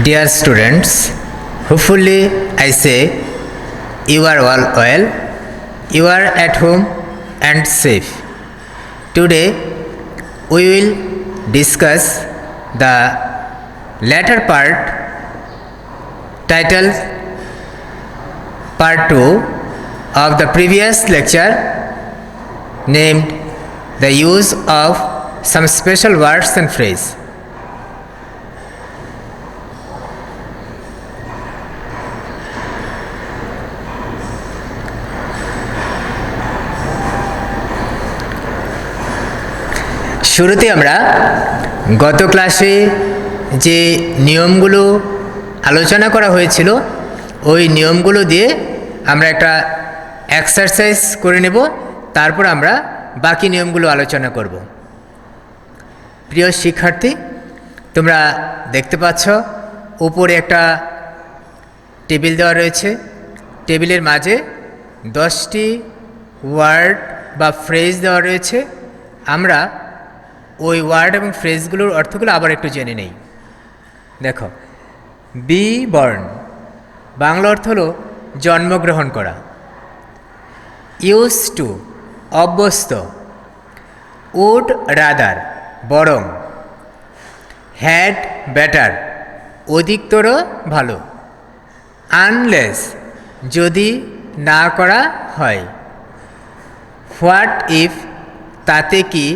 Dear students, hopefully I say you are all well, you are at home and safe. Today we will discuss the latter part titled Part 2 of the previous lecture named The Use of Some Special Words and Phrases. শুরুতে আমরা গত ক্লাসে যে নিয়মগুলো আলোচনা করা হয়েছিল ওই নিয়মগুলো দিয়ে আমরা একটা এক্সারসাইজ করে নেব, তারপর আমরা বাকি নিয়মগুলো আলোচনা করব। প্রিয় শিক্ষার্থী, তোমরা দেখতে পাচ্ছ উপরে একটা টেবিল দেওয়া রয়েছে। টেবিলের মাঝে 10টি ওয়ার্ড বা ফ্রেজ দেওয়া রয়েছে। আমরা ওই ওয়ার্ড এবং ফ্রেজগুলোর অর্থগুলো আবার একটু জেনে নেই। দেখো, বি বর্ন বাংলা অর্থ হলো জন্মগ্রহণ করা। ইউজ টু অভ্যস্ত। উড রাদার বরং। হ্যাড বেটার অধিকতর ভালো। আনলেস যদি না করা হয়। হোয়াট ইফ তাতে কি।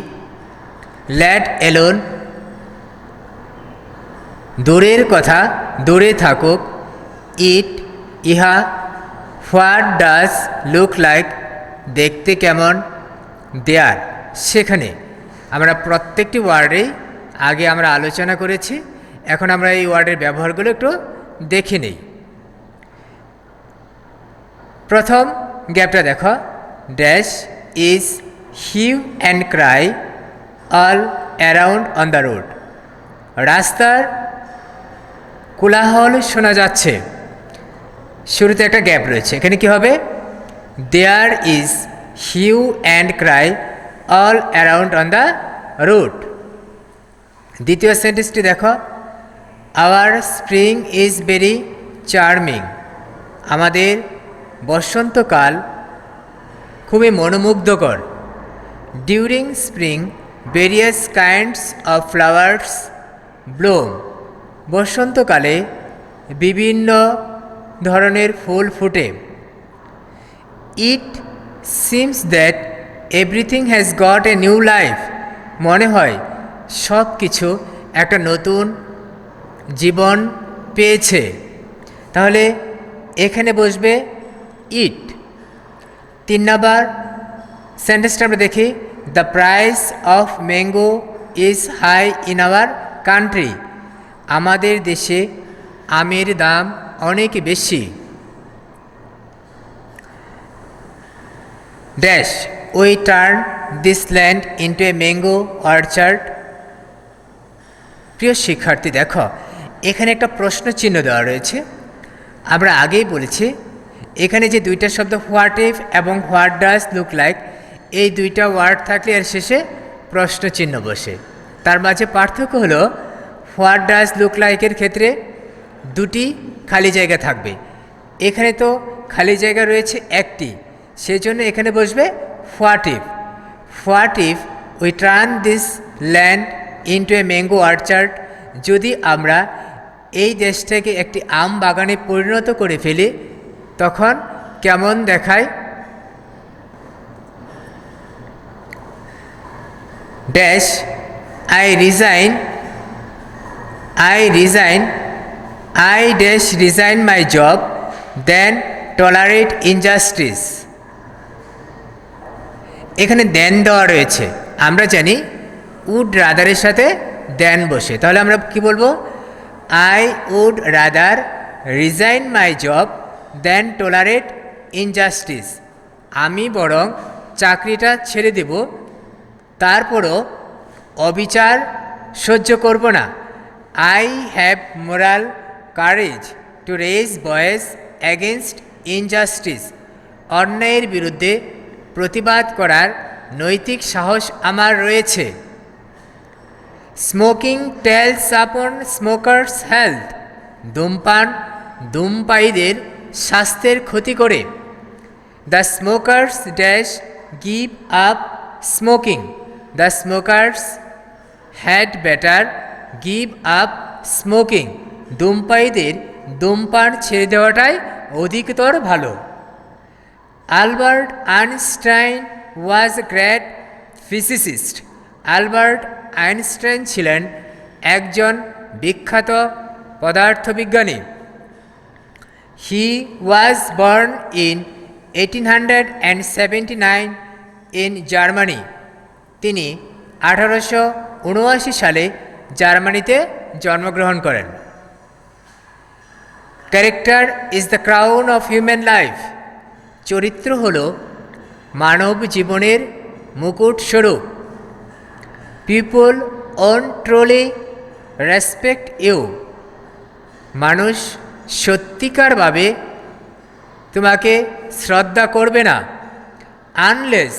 লেট এলোন দূরের কথা দূরে থাকুক। ইট ইহা। হোয়াট ডাজ লুক লাইক দেখতে কেমন। দেয়ার সেখানে। আমরা প্রত্যেকটি ওয়ার্ডেই আগে আমরা আলোচনা করেছি, এখন আমরা এই ওয়ার্ডের ব্যবহারগুলো একটু দেখে নেই। প্রথম গ্যাপটা দেখো, dash is hue and cry all around on the road. রাস্তার কোলাহল শোনা যাচ্ছে। শুরুতে একটা গ্যাপ রয়েছে, এখানে কি হবে? There is hue and cry all around on the road. দ্বিতীয় সেন্টেন্সটি দেখো, our spring is very charming. আমাদের বসন্তকাল খুবই মনোমুগ্ধকর। During spring various kinds of flowers bloom. বসন্তকালে বিভিন্ন ধরনের ফুল ফুটে। It seems that everything has got a new life. মনে হয় সব কিছু একটা নতুন জীবন পেয়েছে। তাহলে এখানে বসবে ইট। 3 নম্বর সেন্টেন্সটা আমরা দেখি, the price of mango is high in our country. আমাদের দেশে আমের দাম অনেক বেশি। Dash we turn this land into a mango orchard. প্রিয় শিক্ষার্থী, দেখো এখানে একটা প্রশ্ন চিহ্ন দেওয়া রয়েছে। আমরা আগেই বলেছি এখানে যে দুইটা শব্দ হোয়াট ইফ এবং হোয়াট ডাজ লুক লাইক, এই দুইটা ওয়ার্ড থাকলে এর শেষে প্রশ্ন চিহ্ন বসে। তার মাঝে পার্থক্য হলো হোয়াট ডাজ লুক লাইকের ক্ষেত্রে দুটি খালি জায়গা থাকবে, এখানে তো খালি জায়গা রয়েছে একটি, সেজন্য এখানে বসবে what if. What if we turn this land into a mango orchard. যদি আমরা এই দেশটাকে একটি আম বাগানে পরিণত করে ফেলি তখন কেমন দেখায়? Dash I dash resign my job than tolerate injustice. এখানে দেন দেওয়া রয়েছে। আমরা জানি উড রাদারের সাথে দেন বসে, তাহলে আমরা কি বলবো? I would rather resign my job than tolerate injustice. আমি বরং চাকরিটা ছেড়ে দেব, তারপরও অবিচার সহ্য করব না। I have moral courage to raise voice against injustice. অন্যায়ের বিরুদ্ধে প্রতিবাদ করার নৈতিক সাহস আমার রয়েছে। Smoking tells upon smokers health. ধূমপান ধূমপায়ীদের স্বাস্থ্যের ক্ষতি করে। The smokers dash give up smoking, the smokers had better give up smoking, ধূমপায়ীদের ধূমপান ছেড়ে দেওয়াটাই অধিকতর ভালো। Albert Einstein was a great physicist, Albert Einstein ছিলেন একজন বিখ্যাত পদার্থবিজ্ঞানী। He was born in 1879 in Germany, তিনি 1879 সালে জার্মানিতে জন্মগ্রহণ করেন। Character is the crown of human life, চরিত্র হল মানব জীবনের মুকুট স্বরূপ। People won't truly respect you, মানুষ সত্যিকারভাবে তোমাকে শ্রদ্ধা করবে না। Unless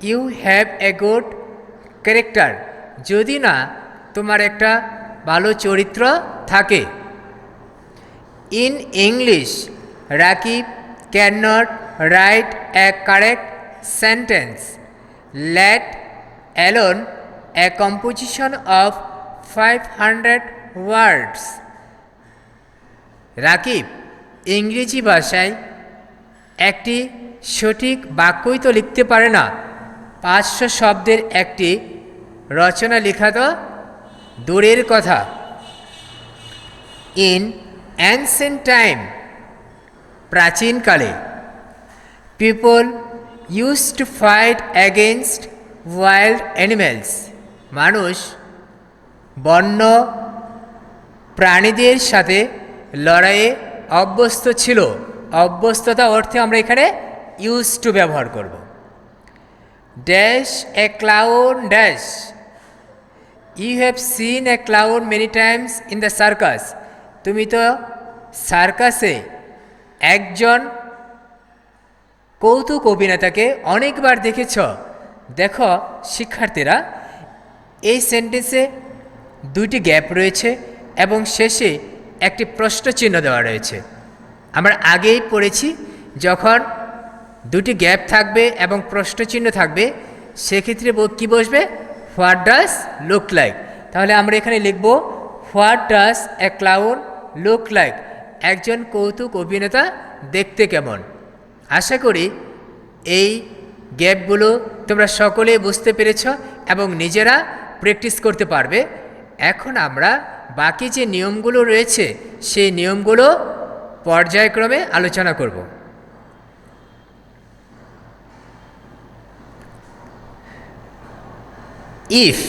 you have a good character, যদি না তোমার একটা ভালো চরিত্র থাকে। In English Rakib can not write a correct sentence, let alone a composition of 500 words. Rakib ইংরেজি ভাষায় একটি সঠিক বাক্যই তো লিখতে পারে না, 500 শব্দের একটি রচনা লেখা তো দূরের কথা। ইন অ্যানসেন্ট টাইম, প্রাচীনকালে, people use to fight against wild animals, মানুষ বন্য প্রাণীদের সাথে লড়াইয়ে অভ্যস্ত ছিল। অভ্যস্ততা অর্থে আমরা এখানে ইউজ টু ব্যবহার করব। Dash a clown dash, you have seen a clown many times in the circus, তুমি তো সার্কাসে একজন কৌতুক অভিনেতাকে অনেকবার দেখেছ। দেখো শিক্ষার্থীরা, এই সেন্টেন্সে দুইটি গ্যাপ রয়েছে এবং শেষে একটি প্রশ্ন চিহ্ন দেওয়া রয়েছে। আমরা আগেই পড়েছি, যখন দুটি গ্যাপ থাকবে এবং প্রশ্ন চিহ্ন থাকবে সেক্ষেত্রে কী বসবে? What does look like. তাহলে আমরা এখানে লিখব what does a clown look like, একজন কৌতুক অভিনেতা দেখতে কেমন। আশা করি এই গ্যাপগুলো তোমরা সকলে বুঝতে পেরেছ এবং নিজেরা প্র্যাকটিস করতে পারবে। এখন আমরা বাকি যে নিয়মগুলো রয়েছে সেই নিয়মগুলো পর্যায়ক্রমে আলোচনা করব। If,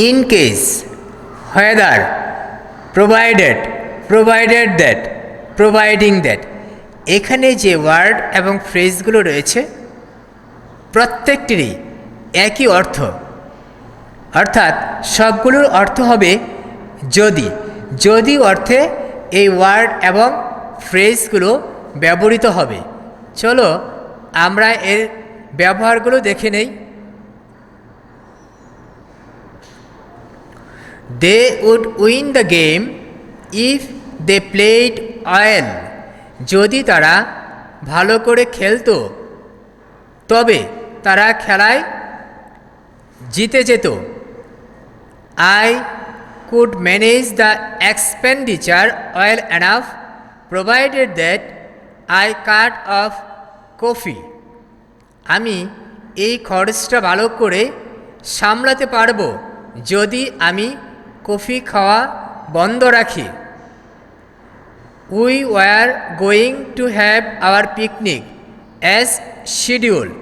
in case, whether, provided, provided that, providing that, এখানে যে ওয়ার্ড এবং ফ্রেজগুলো রয়েছে প্রত্যেকটিরই একই অর্থ, অর্থাৎ সবগুলোর অর্থ হবে যদি। যদি অর্থে এই ওয়ার্ড এবং ফ্রেজগুলো ব্যবহৃত হবে। চলো আমরা এর ব্যবহারগুলো দেখে নেই। They would win the game if they played well, যদি তারা ভালো করে খেলতো তবে তারা খেলায় জিতে যেত। I could manage the expenditure well enough provided that I cut off coffee, আমি এই খরচটা ভালো করে সামলাতে পারবো যদি আমি কফি খাওয়া বন্ধ রাখি। We were going to have our picnic as scheduled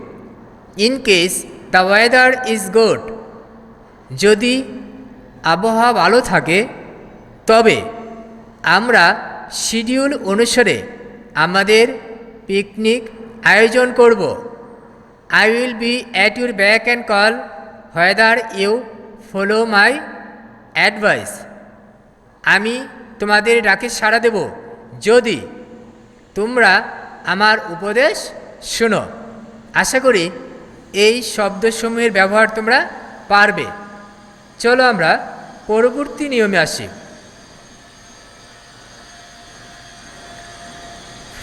in case the weather is good, যদি আবহাওয়া ভালো থাকে তবে আমরা শিডিউল অনুসারে আমাদের পিকনিক আয়োজন করব। I will be at your beck and call whether you follow my advice, আমি তোমাদের ডাকে সাড়া দেব যদি তোমরা আমার উপদেশ শোনো। আশা করি এই শব্দসমূহের ব্যবহার তোমরা পারবে। চলো আমরা পরবর্তী নিয়মে আসি।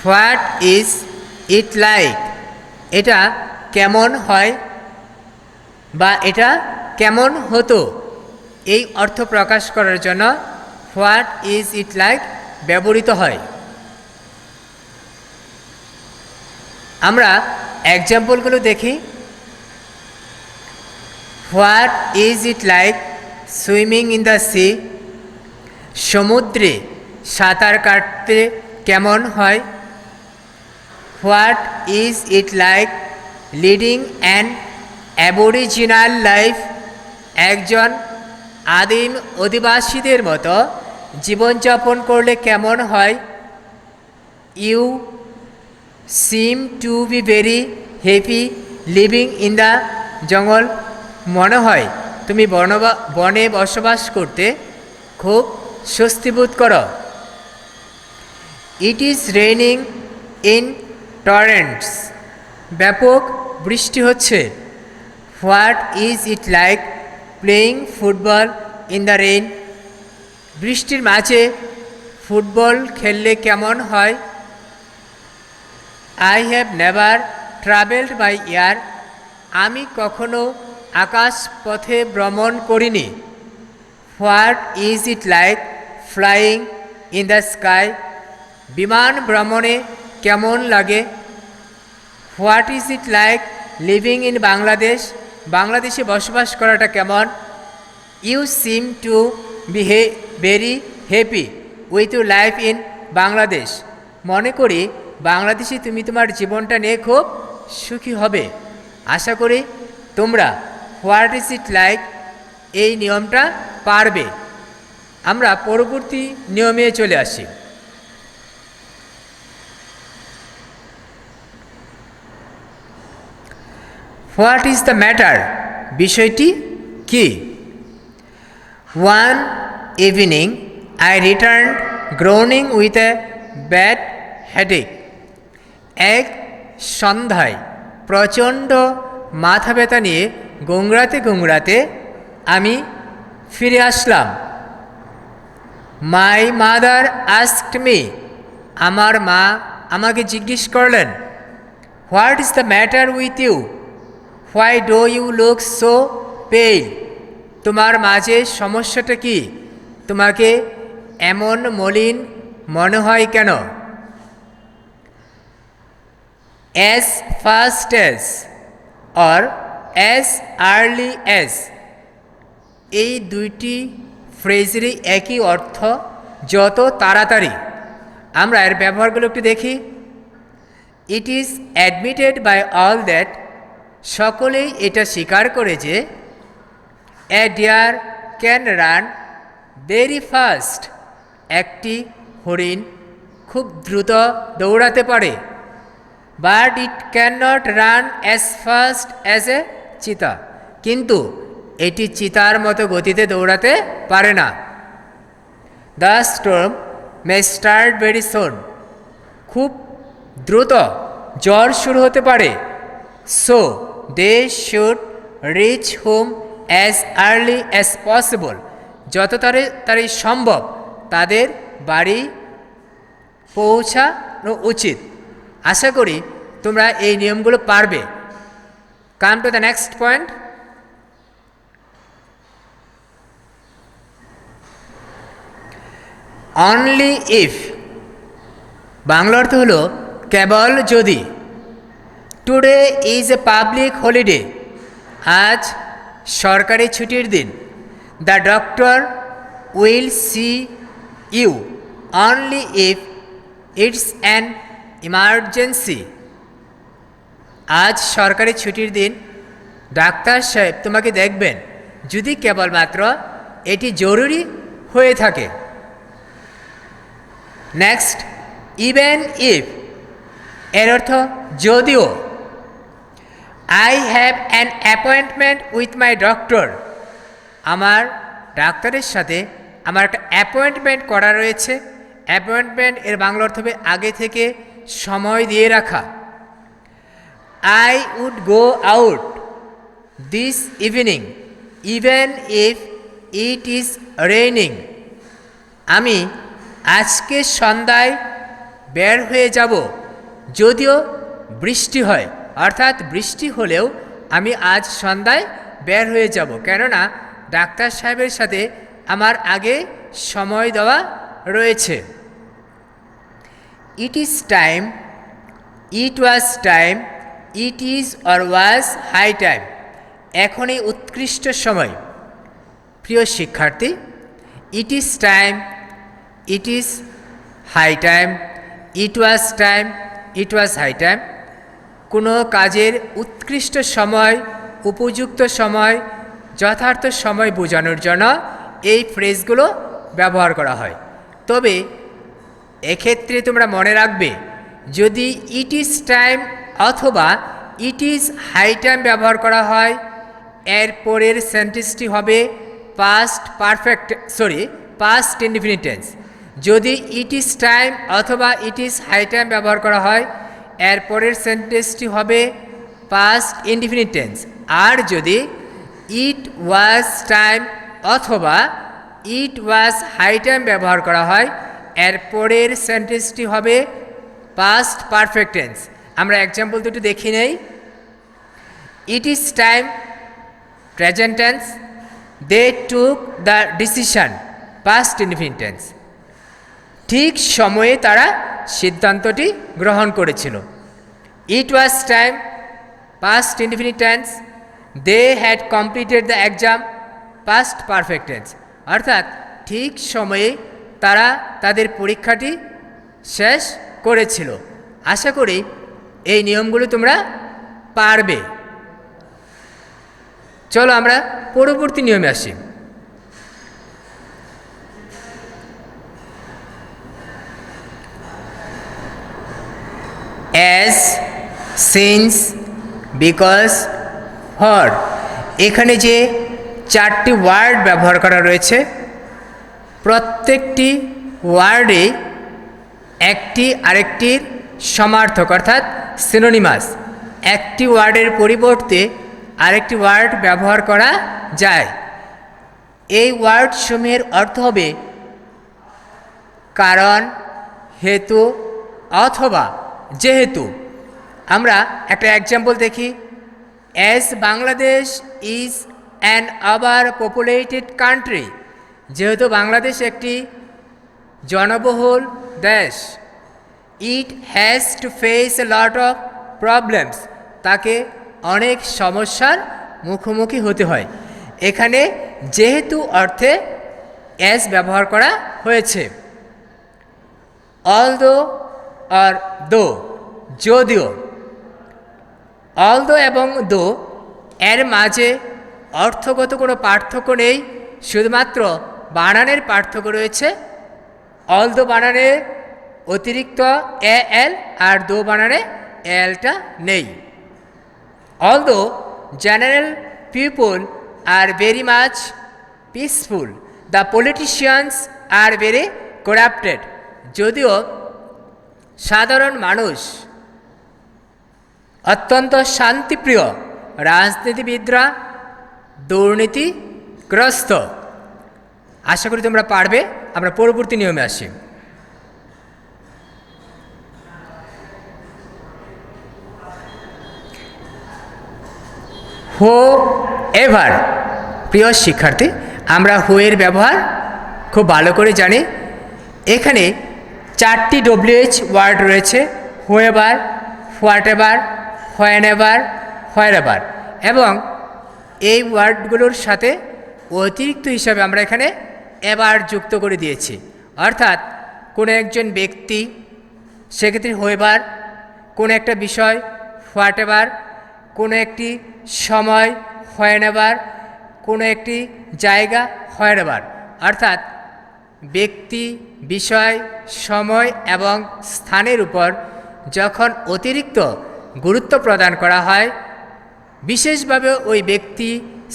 হোয়াট ইজ ইট লাইক, এটা কেমন হয় বা এটা কেমন হতো, এই অর্থ প্রকাশ করার জন্য হোয়াট ইজ ইট লাইক ব্যবহৃত হয়। আমরা এক্সাম্পলগুলো দেখি। What is it like swimming in the sea, সমুদ্রে সাঁতার কাটতে কেমন হয়। What is it like leading an aboriginal life, একজন আদিম অধিবাসীদের মতো জীবনযাপন করলে কেমন হয়। You seem to be very happy living in the jungle, মনে হয় তুমি বনে বসবাস করতে খুব স্বস্তিবোধ করো। It is raining in torrents, ব্যাপক বৃষ্টি হচ্ছে। What is it like playing football in the rain, বৃষ্টির মাঝে ফুটবল খেললে কেমন হয়। I have never travelled by air, আমি কখনো আকাশ পথে ভ্রমণ করিনি। What is it like flying in the sky, বিমান ভ্রমণে কেমন লাগে। What is it like living in Bangladesh, বাংলাদেশে বসবাস করাটা কেমন। You seem to be very happy with your life in Bangladesh, মনে করি বাংলাদেশে তুমি তোমার জীবনটা নিয়ে খুব সুখী হবে। আশা করি তোমরা হোয়াট ইজ ইট লাইক এই নিয়মটা পারবে। আমরা পরবর্তী নিয়মে চলে আসি। হোয়াট ইজ দ্য ম্যাটার, বিষয়টি কি। One evening I return Groening with a bad headache, এক সন্ধ্যায় প্রচণ্ড মাথা ব্যথা নিয়ে গোংড়াতে গোংড়াতে আমি ফিরে আসলাম। মাই মাদার আস্কড মি, আমার মা আমাকে জিজ্ঞেস করলেন। What is the matter with you, why do you look so pale, তোমার মাঝে সমস্যাটা কি, তোমাকে এমন মলিন মনে হয় কেন। As fast as or as early as, এই দুইটি ফ্রেজেরই একই অর্থ, যত তাড়াতাড়ি। আমরা এর ব্যবহারগুলো একটু দেখি। It is admitted by all that, সকলেই এটা স্বীকার করে যে a deer can run very fast, একটি হরিণ খুব দ্রুত দৌড়াতে পারে। But it can not run as fast as a cheetah, কিন্তু এটি চিতার মতো গতিতে দৌড়াতে পারে না। The storm may start very soon, খুব দ্রুত ঝড় শুরু হতে পারে। So they should reach home as early as possible, যত তাড়াতাড়ি সম্ভব তাদের বাড়ি পৌঁছানো উচিত। আশা করি তোমরা এই নিয়মগুলো পারবে। Come to the next point. Only if, Bangla অর্থ হলো কেবল যদি। Today is a public holiday, আজ সরকারি ছুটির দিন। The doctor will see you only if it's an emergency, আজ সরকারি ছুটির দিন, ডাক্তার সাহেব তোমাকে দেখবেন যদি কেবলমাত্র এটি জরুরি হয়ে থাকে। নেক্সট, ইভেন ইফ, এর অর্থ যদিও। I have an appointment with my doctor, আমার ডাক্তারের সাথে আমার একটা অ্যাপয়েন্টমেন্ট করা রয়েছে। অ্যাপয়েন্টমেন্ট এর বাংলা অর্থ হবে আগে থেকে সময় দিয়ে রাখা। I would go out this evening even if it is raining, আমি আজকে সন্ধ্যায় বের হয়ে যাব, যদিও বৃষ্টি হয়, অর্থাৎ বৃষ্টি হলেও আমি আজ সন্ধ্যায় বের হয়ে যাব, কেননা ডাক্তার সাহেবের সাথে আমার আগে সময় দেওয়া রয়েছে। It is time, it was time, it is or was high time. এখনই উৎকৃষ্ট সময়। প্রিয় শিক্ষার্থী, it is time, it is high time, it was time, it was high time. কোনো কাজের উৎকৃষ্ট সময়, উপযুক্ত সময়, যথার্থ সময় বোঝানোর জন্য এই ফ্রেজগুলো ব্যবহার করা হয়। তবে এক্ষেত্রে তোমরা মনে রাখবে, যদি ইট ইজ টাইম অথবা ইট ইজ হাই টাইম ব্যবহার করা হয়, এর পরের সেন্টেন্সটি হবে পাস্ট ইনডিফিনিট টেন্স। যদি ইট ইজ টাইম অথবা ইট ইজ হাই টাইম ব্যবহার করা হয়, এর পরের সেন্টেন্সটি হবে পাস্ট ইনডিফিনিট টেন্স। আর যদি ইট ওয়াজ টাইম অথবা ইট ওয়াজ হাই টাইম ব্যবহার করা হয়, এর পরের সেন্টেন্সটি হবে পাস্ট পারফেক্ট টেন্স। আমরা এক্সাম্পল দুটো দেখি নেই। It is time present tense, they took the decision past indefinite tense. ঠিক সময়ে তারা সিদ্ধান্তটি গ্রহণ করেছিল। It was time past indefinite tense, they had completed the exam past perfect tense. অর্থাৎ ঠিক সময়ে তারা তাদের পরীক্ষাটি শেষ করেছিল। আশা করি এই নিয়মগুলো তোমরা পারবে। চলো আমরা পরবর্তী নিয়মে আসি। As, since, because, for. এখানে যে 4টি ওয়ার্ড ব্যবহার করা রয়েছে, প্রত্যেকটি ওয়ার্ডে একটি আরেকটির সমার্থক অর্থাৎ সিনোনিমাস। একটি ওয়ার্ডের পরিবর্তে আরেকটি ওয়ার্ড ব্যবহার করা যায়। এই ওয়ার্ডসমূহের অর্থ হবে কারণ, হেতু অথবা যেহেতু। আমরা একটা এক্সাম্পল দেখি। As Bangladesh is an over populated country. যেহেতু বাংলাদেশ একটি জনবহুল দেশ, it has to face A lot of problems. তাকে অনেক সমস্যার মুখোমুখি হতে হয়। এখানে যেহেতু অর্থে অ্যাজ ব্যবহার করা হয়েছে। অলদো আর দো, যদিও। অলদো এবং দো এর মাঝে অর্থগত কোনো পার্থক্য নেই, শুধুমাত্র বানানের পার্থক্য রয়েছে। অলদো বানানে অতিরিক্ত এ এল আর দো বানানে এলটা নেই। Although general people are very much peaceful, the politicians are very corrupted. যদিও সাধারণ মানুষ অত্যন্ত শান্তিপ্রিয়, রাজনীতিবিদরা দুর্নীতিগ্রস্ত। আশা করি তোমরা পারবে। আমরা পরবর্তী নিয়মে আসি। হো এভার। প্রিয় শিক্ষার্থী, আমরা হো এর ব্যবহার খুব ভালো করে জানি। এখানে 4টি ডব্লিউএইচ ওয়ার্ড রয়েছে। হো ever, what ever, when ever, where ever. এবং এই ওয়ার্ডগুলোর সাথে অতিরিক্ত হিসাবে আমরা এখানে এভার যুক্ত করে দিয়েছি। অর্থাৎ কোনো একজন ব্যক্তি, সেক্ষেত্রে হো এভার। কোনো একটা বিষয়, হোয়াট এভার। কোনো একটি সময়, হোয়েন এভার। কোনো একটি জায়গা, হোয়ার এভার। অর্থাৎ ব্যক্তি, বিষয়, সময় এবং স্থানের উপর যখন অতিরিক্ত গুরুত্ব প্রদান করা হয়, বিশেষভাবে ওই ব্যক্তি,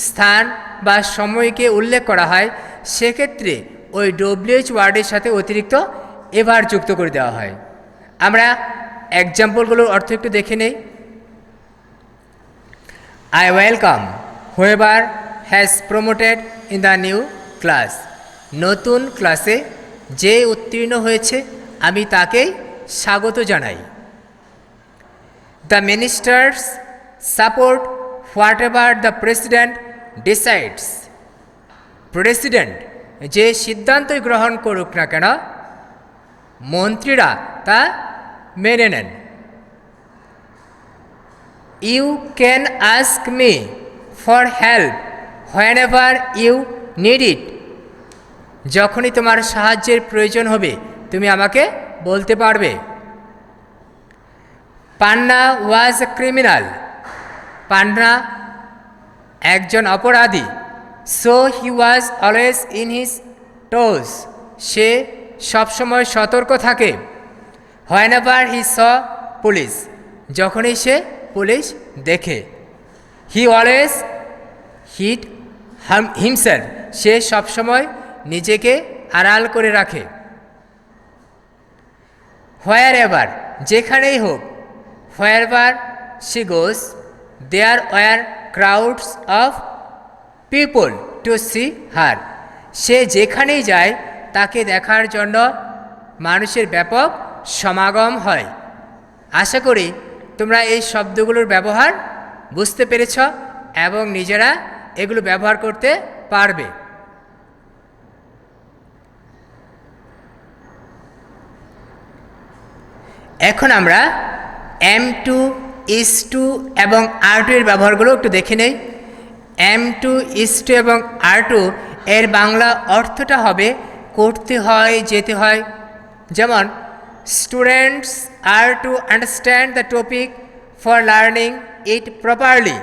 স্থান বা সময়কে উল্লেখ করা হয়, সেক্ষেত্রে ওই ডব্লিউএইচ ওয়ার্ডের সাথে অতিরিক্ত এভার যুক্ত করে দেওয়া হয়। আমরা এক্সাম্পলগুলোর অর্থ একটু দেখে নেই। I welcome whoever has promoted in the new class. নতুন ক্লাসে যে উত্তীর্ণ হয়েছে আমি তাকেই স্বাগত জানাই। The ministers support what ever the president decides. President যে সিদ্ধান্তই গ্রহণ করুক না কেন মন্ত্রীরা তা মেনে নেন। You can ask me for help whenever you need it. যখনই তোমার সাহায্যের প্রয়োজন হবে তুমি আমাকে বলতে পারবে। পান্না ওয়াজ এ ক্রিমিনাল। পান্না একজন অপরাধী। So he was always in his toes. সে সবসময় সতর্ক থাকে। Whenever he saw police. যখনই সে পুলিশ দেখে। He always হিড himself. সে সবসময় নিজেকে আড়াল করে রাখে। হোয়ার এভার যেখানেই হোক। Wherever she goes there were crowds of people to see her. সে যেখানেই যায় তাকে দেখার জন্য মানুষের ব্যাপক সমাগম হয়। আশা করি তোমরা এই শব্দগুলোর ব্যবহার বুঝতে পেরেছ এবং নিজেরা এগুলো ব্যবহার করতে পারবে। এখন আমরা M2, is2 এবং R2 এর ব্যবহারগুলো একটু দেখে নেই। M2, is2 এবং R2 এর বাংলা অর্থটা হবে করতে হয়, যেতে হয়। যেমন students are to understand the topic for learning it properly.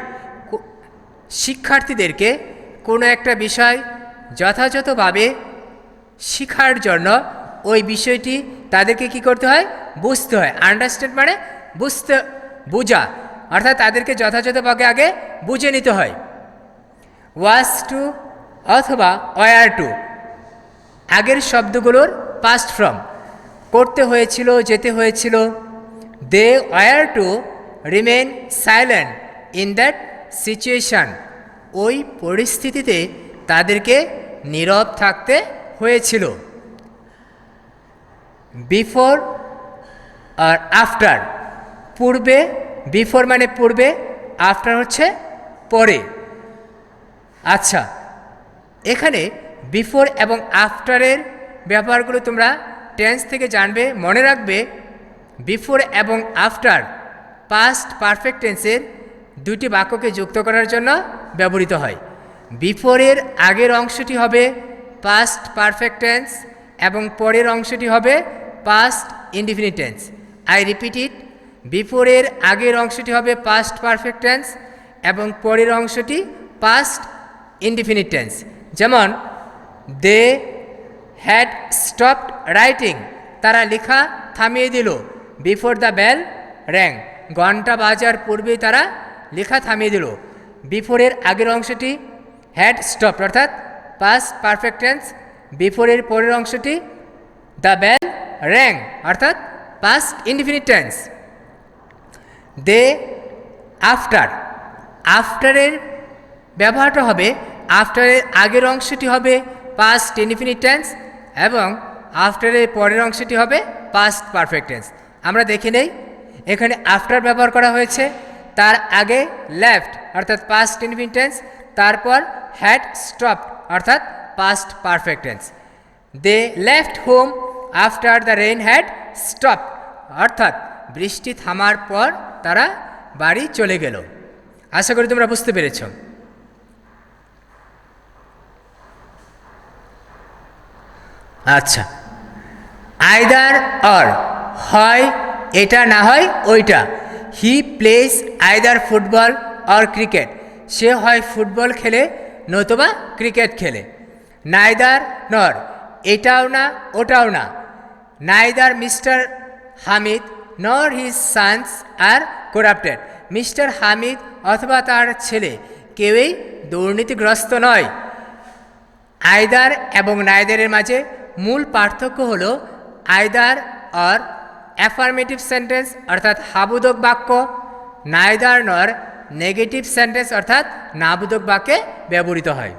শিক্ষার্থীদেরকে কোনো একটা বিষয় যথাযথভাবে শেখার জন্য ওই বিষয়টি তাদেরকে কি করতে হয়, বুঝতে হয়। আন্ডারস্ট্যান্ড মানে বোঝা, অর্থাৎ তাদেরকে যথাযথভাবে আগে বুঝে নিতে হয়। ওয়াজ টু অথবা ওয়ার টু আগের শব্দগুলোর পাস্ট ফর্ম। করতে হয়েছিল, যেতে হয়েছিল। They were to remain silent in that situation. ওই পরিস্থিতিতে তাদেরকে নীরব থাকতে হয়েছিল। বিফোর আর আফটার, পূর্বে, বিফোর মানে পূর্বে, আফটার হচ্ছে পরে। আচ্ছা, এখানে বিফোর এবং আফটারের ব্যাপারগুলো তোমরা টেন্স থেকে জানবে। মনে রাখবে বিফোর এবং আফটার পাস্ট পারফেক্ট টেন্সের দুটি বাক্যকে যুক্ত করার জন্য ব্যবহৃত হয়। বিফোরের আগের অংশটি হবে পাস্ট পারফেক্ট টেন্স এবং পরের অংশটি হবে past indefinite tense. I repeat it, বিফোরের আগের অংশটি হবে পাস্ট পারফেক্ট টেন্স এবং পরের অংশটি পাস্ট ইনডিফিনিট টেন্স। যেমন দে হ্যাড স্টপড রাইটিং, তারা লেখা থামিয়ে দিল। বিফোর দ্য বেল র্যাং, ঘন্টা বাজার পূর্বেই তারা লেখা থামিয়ে দিল। বিফোরের আগের অংশটি হ্যাড স্টপড অর্থাৎ পাস্ট পারফেক্ট টেন্স। বিফোরের পরের অংশটি দ্য বেল র্যাং অর্থাৎ পাস্ট ইনডিফিনিট টেন্স। দে আফটার, আফটারের ব্যবহারটা হবে আফটারের আগের অংশটি হবে পাস্ট ইনডিফিনিট টেন্স এবং আফটারের পরের অংশটি হবে পাস্ট পারফেক্ট টেন্স। আমরা দেখে নেই এখানে আফটার ব্যবহার করা হয়েছে, তার আগে লেফট অর্থাৎ পাস্ট ইনডিফিনিট টেন্স, তারপর হ্যাড স্টপড অর্থাৎ past perfect tense. They left home after the rain had stopped অর্থাৎ বৃষ্টি থামার পর তারা বাড়ি চলে গেল। আশা করি তোমরা বুঝতে পেরেছ। আচ্ছা, আইদার অর, হয় এটা না হয় ওইটা। He plays either football or cricket, সে হয় ফুটবল খেলে নতুবা ক্রিকেট খেলে। নাইদার নর, এটাও না ওটাও না। Neither mister Hamid nor his sons are corrupted, mister Hamid অথবা তার ছেলে কেউই দুর্নীতিগ্রস্ত নয়। আইদার এবং নাইদারের মাঝে মূল পার্থক্য হল আইদার অর অ্যাফার্মেটিভ সেন্টেন্স অর্থাৎ হাবোধক বাক্য, নাইদার নর নেগেটিভ সেন্টেন্স অর্থাৎ নাবোধক বাক্যে ব্যবহৃত হয়।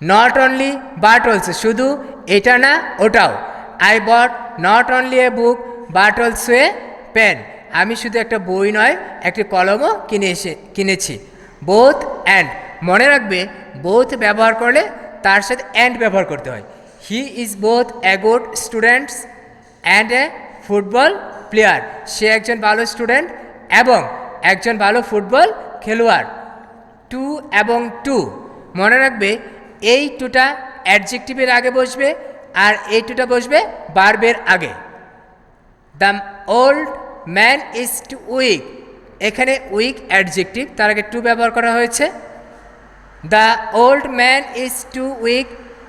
নট অনলি বাট অলসো, শুধু এটা না ওটাও। I bought not only a book but also a pen. আমি শুধু একটা বই নয়, একটি কলমও কিনেছি। বোথ অ্যান্ড, মনে রাখবে বোথ ব্যবহার করলে তার সাথে অ্যান্ড ব্যবহার করতে হয়। He is both a good students and a football player. সে একজন ভালো স্টুডেন্ট এবং একজন ভালো ফুটবল খেলোয়াড়। টু এবং টু, মনে রাখবে এই টুটা অ্যাডজেক্টিভের আগে বসবে আর এই টুটা বসবে ভার্বের আগে। The old man is too weak, এখানে উইক অ্যাডজেক্টিভ, তার আগে টু ব্যবহার করা হয়েছে। The old man is too weak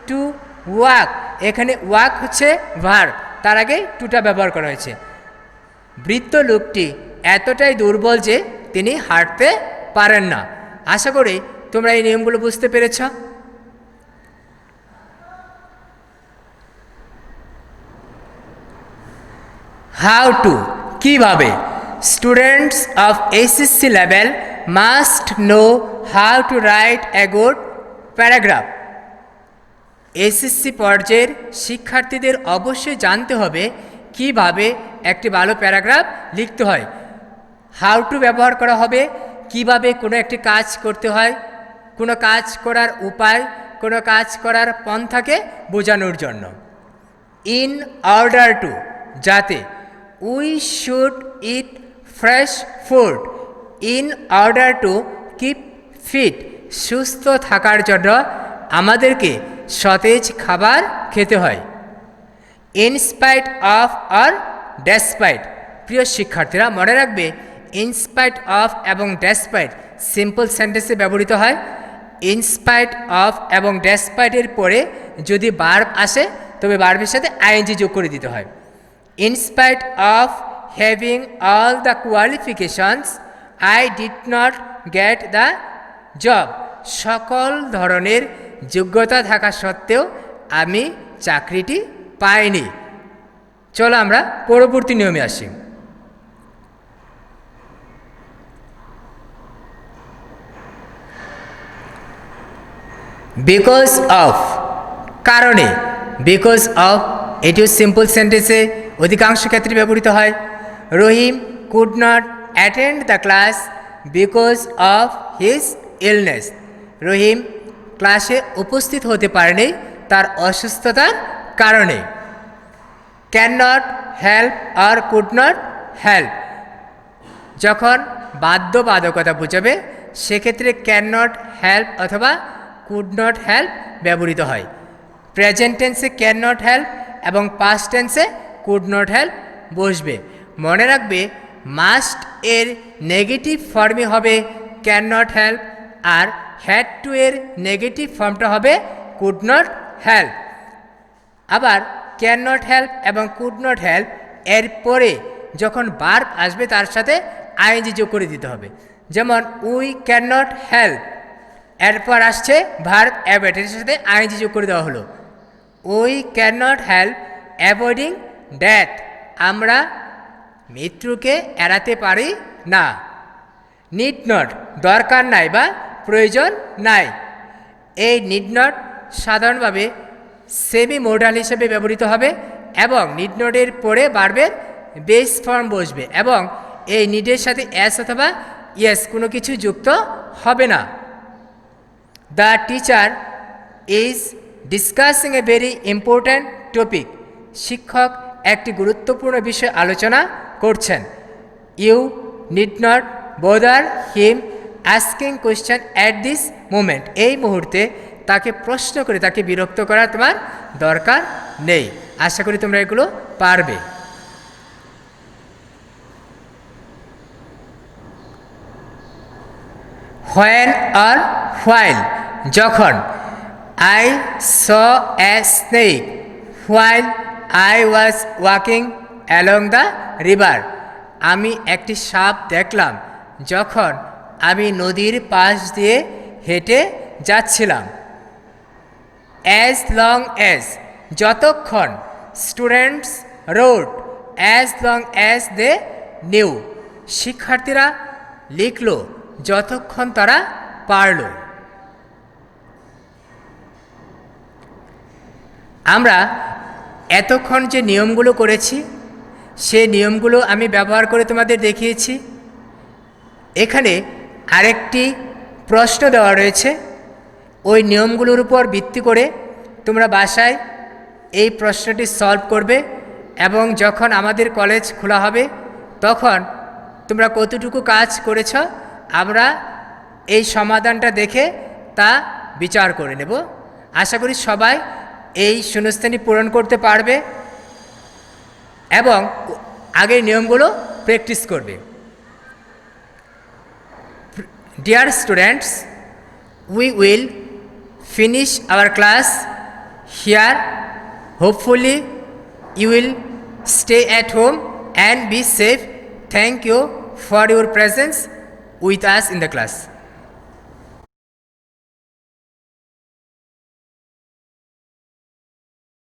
to walk, এখানে ওয়াক হচ্ছে ভার্ব, তার আগে টুটা ব্যবহার করা হয়েছে। বৃদ্ধ লোকটি এতটাই দুর্বল যে তিনি হাঁটতে পারেন না। আশা করি তোমরা এই নিয়মগুলো বুঝতে পেরেছ। হাউ টু, কিভাবে। Students of SSC level must know how to write a good paragraph. SSC পর্যায়ের শিক্ষার্থীদের অবশ্যই জানতে হবে কিভাবে একটি ভালো প্যারাগ্রাফ লিখতে হয়। হাউ টু ব্যবহার করা হবে কিভাবে কোনো একটি কাজ করতে হয়, কোনো কাজ করার উপায়, কোনো কাজ করার পন্থাকে বোঝানোর জন্য। ইন অর্ডার টু, যাতে। We should eat fresh food in order to keep fit, সুস্থ থাকার জন্য আমাদেরকে সতেজ খাবার খেতে হয়। ইনস্পাইট অফ আর ডেসপাইট, প্রিয় শিক্ষার্থীরা মনে রাখবে ইনস্পাইট অফ এবং ডেসপাইট সিম্পল সেন্টেন্সে ব্যবহৃত হয়। ইনস্পাইট অফ এবং ডেসপাইটের পরে যদি ভার্ব আসে তবে ভার্বের সাথে আইএনজি যোগ করে দিতে হয়। In spite of having all the qualifications I did not get the job, সকল ধরনের যোগ্যতা থাকা সত্ত্বেও আমি চাকরিটি পাইনি। চলো আমরা পরবর্তী নিয়মে আসি। বিকজ অফ, কারণে। বিকজ অফ এটিও সিম্পল সেন্টেন্সে অধিকাংশ ক্ষেত্রে ব্যবহৃত হয়। Rahim could not attend the class because of his illness, Rahim ক্লাসে উপস্থিত হতে পারেনি তার অসুস্থতার কারণে। ক্যান নট হেল্প আর কুড নট হেল্প, যখন বাধ্যবাধকতা বোঝাবে সেক্ষেত্রে ক্যান নট হেল্প অথবা কুড নট হেল্প ব্যবহৃত হয়। প্রেজেন্ট টেন্সে ক্যান নট হেল্প এবং পাস্ট টেন্সে কুড নট হেল্প বসবে। মনে রাখবে মাস্ট এর নেগেটিভ ফর্মে হবে ক্যান নট হেল্প, আর হ্যাড টু এর নেগেটিভ ফর্মটা হবে কুড নট হেল্প। আবার ক্যান নট হেল্প এবং কুড নট হেল্প এর পরে যখন ভার্ব আসবে তার সাথে আইএনজি যোগ করে দিতে হবে। যেমন উই ক্যান নট হেল্প, এরপর আসছে ভার্ব অ্যাভয়েড, এর সাথে আইএনজি যোগ করে দেওয়া হলো। We can not help avoiding death, আমরা মৃত্যুকে এড়াতে পারি না। নিড নট, দরকার নাই বা প্রয়োজন নাই। এই নিড নট সাধারণভাবে সেমি মোডাল হিসেবে ব্যবহৃত হবে এবং নিড নটের পরে ভার্বের বেস ফর্ম বসবে এবং এই নিডের সাথে এস অথবা ইয়েস কোনো কিছু যুক্ত হবে না। The teacher is discussing a very important topic, শিক্ষক একটি গুরুত্বপূর্ণ বিষয় আলোচনা করছেন। You need not bother him asking question at this moment, এই মুহূর্তে তাকে প্রশ্ন করে তাকে বিরক্ত করা তোমার দরকার নেই। আশা করি তোমরা এগুলো পারবে। হোয়েন আর হোয়াইল, যখন। I saw a snake while I was walking along the river, আমি একটি সাপ দেখলাম যখন আমি নদীর পাশ দিয়ে হেঁটে যাচ্ছিলাম। অ্যাজ লং অ্যাজ, যতক্ষণ। Students wrote as long as they knew, শিক্ষার্থীরা লিখল যতক্ষণ তারা পারল। আমরা এতক্ষণ যে নিয়মগুলো করেছি সেই নিয়মগুলো আমি ব্যবহার করে তোমাদের দেখিয়েছি। এখানে আরেকটি প্রশ্ন দেওয়া রয়েছে, ওই নিয়মগুলোর উপর ভিত্তি করে তোমরা বাসায় এই প্রশ্নটি সলভ করবে এবং যখন আমাদের কলেজ খোলা হবে তখন তোমরা কতটুকু কাজ করেছ আমরা এই সমাধানটা দেখে তা বিচার করে নেব। আশা করি সবাই এই শূন্যস্থানটি পূরণ করতে পারবে এবং আগের নিয়মগুলো প্র্যাকটিস করবে। Dear students, we will finish our class here. Hopefully, you will stay at home and be safe. Thank you for your presence with us in the class.